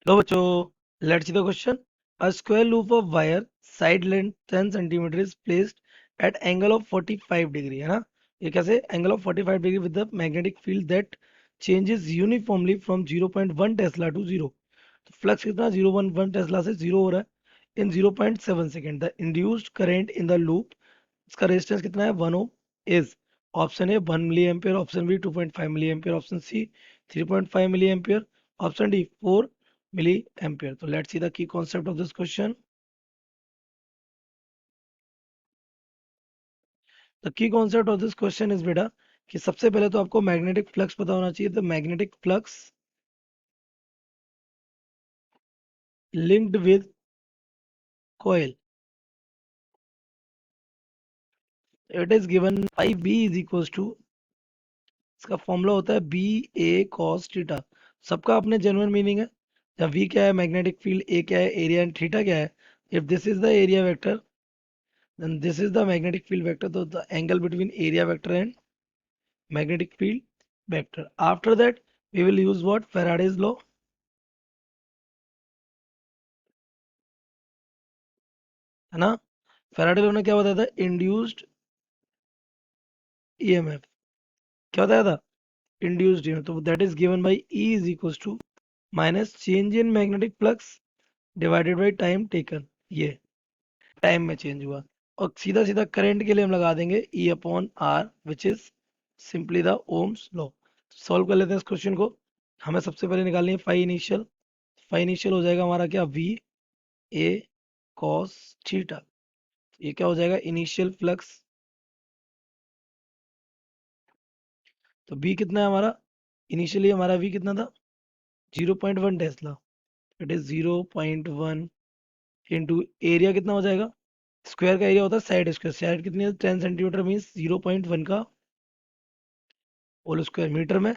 लो बच्चों, let's see the question. A square loop of wire side length 10 centimeter is placed at angle of 45 degree, है ना? ये कैसे? Angle of 45 degree with the magnetic field that changes uniformly from 0.1 Tesla to 0. तो flux कितना? 0.1 Tesla से 0 हो रहा है in 0.7 second. The induced current in the loop, इसका रेजिस्टेंस कितना है? 1 ohm. Is option A 1 milli ampere, option B 2.5 milli ampere, option C 3.5 milli ampere, option D 4 milli ampere. तो let's see the key concept of this question. The key concept of this question is बेटा कि सबसे पहले तो आपको magnetic flux पता होना चाहिए. The magnetic flux linked with coil, it is given I B is equal to, इसका फॉर्मूला होता है बी ए कॉस थीटा. सबका अपने जेन्युइन मीनिंग है. जब वी क्या है मैग्नेटिक फील्ड, ए क्या है एरिया, एंड थीटा क्या है. If this is the area vector then this is the magnetic field vector. So the angle between area vector and magnetic field vector. After that we will use what? Faraday's law, है ना? Faraday law ने क्या बताया था? Induced EMF. क्या बताया था? Induced EMF. तो that is given by E is equal to minus change in magnetic flux divided by time taken. ये टाइम में चेंज हुआ. और सीधा सीधा करंट के लिए हम लगा देंगे E upon R which is simply the Ohm's law. Solve कर लेते हैं इस क्वेश्चन को. हमें सबसे पहले निकालनी है फाई इनिशियल. फाई इनिशियल हो जाएगा हमारा क्या? We A cos theta. ये क्या हो जाएगा? Initial flux. तो बी कितना है हमारा? इनिशियली हमारा वी कितना था? 0.1 Tesla. It is 0.1 into area कितना हो जाएगा? स्क्वायर का एरिया होता है साइड स्क्वायर. साइड कितनी है? 10 सेंटीमीटर मीन्स 0.1 का होल स्क्वायर मीटर में.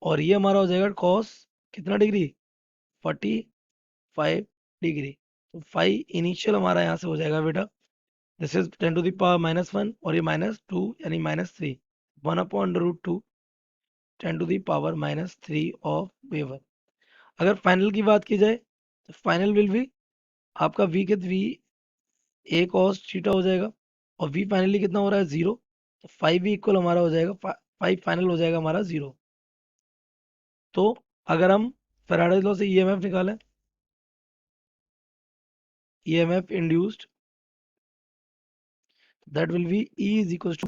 और ये हमारा हो जाएगा कॉस कितना डिग्री? 45 डिग्री. तो फाइव इनिशियल हमारा यहाँ से हो जाएगा बेटा. This is 10 to the power -1 और ये -2 यानी -3. 1/√2 10 to the power -3 of weber. अगर फाइनल की बात की जाए तो फाइनल विल बी आपका वी कित वी ए कॉस थीटा हो जाएगा. और वी फाइनली कितना हो रहा है? 0. तो 5 भी इक्वल हमारा हो जाएगा 5 फाइनल हो जाएगा हमारा 0. तो अगर हम फैराडे लॉ से ईएमएफ निकालें, EMF induced, that will be E is equals to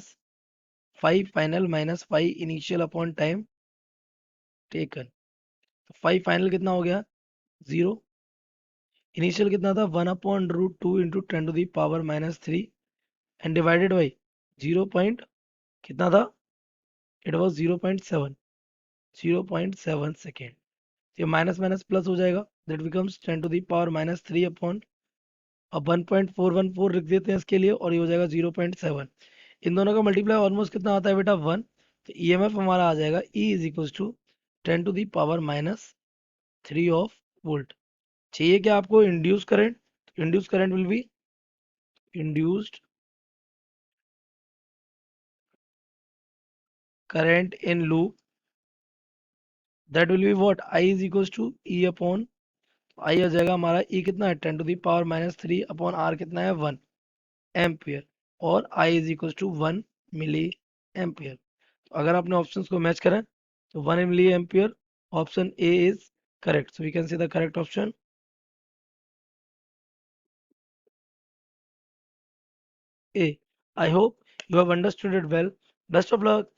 5 final minus 5 initial upon time taken. तो 5 फाइनल कितना हो गया? 0. इनिशियल कितना था? 1/√2 into 10 to the power -3 and divided by 0 point कितना था? It was 0.7, 0.7 second. ये माइनस माइनस प्लस हो जाएगा. That becomes 10 to the power -3 upon, अब 1.414 लिख देते हैं इसके लिए और ये हो जाएगा 0.7. इन दोनों का मल्टीप्लाई ऑलमोस्ट कितना आता है बेटा? 1. तो ईएमएफ हमारा आ जाएगा E is equal to 10 to the power -3 of volt. चाहिए क्या आपको? Induce current. Induce current will be induced current in loop. That will be what? I is equal to E upon, I आ जाएगा हमारा E कितना है? 10 to the power -3 upon R कितना है? 1 एम्पियर. और I is equal to 1 milli ampere. तो अगर आपने ऑप्शंस को मैच करें तो 1 milli ampere, option A is correct. So we can see the correct option A. I hope you have understood it well. Best of luck.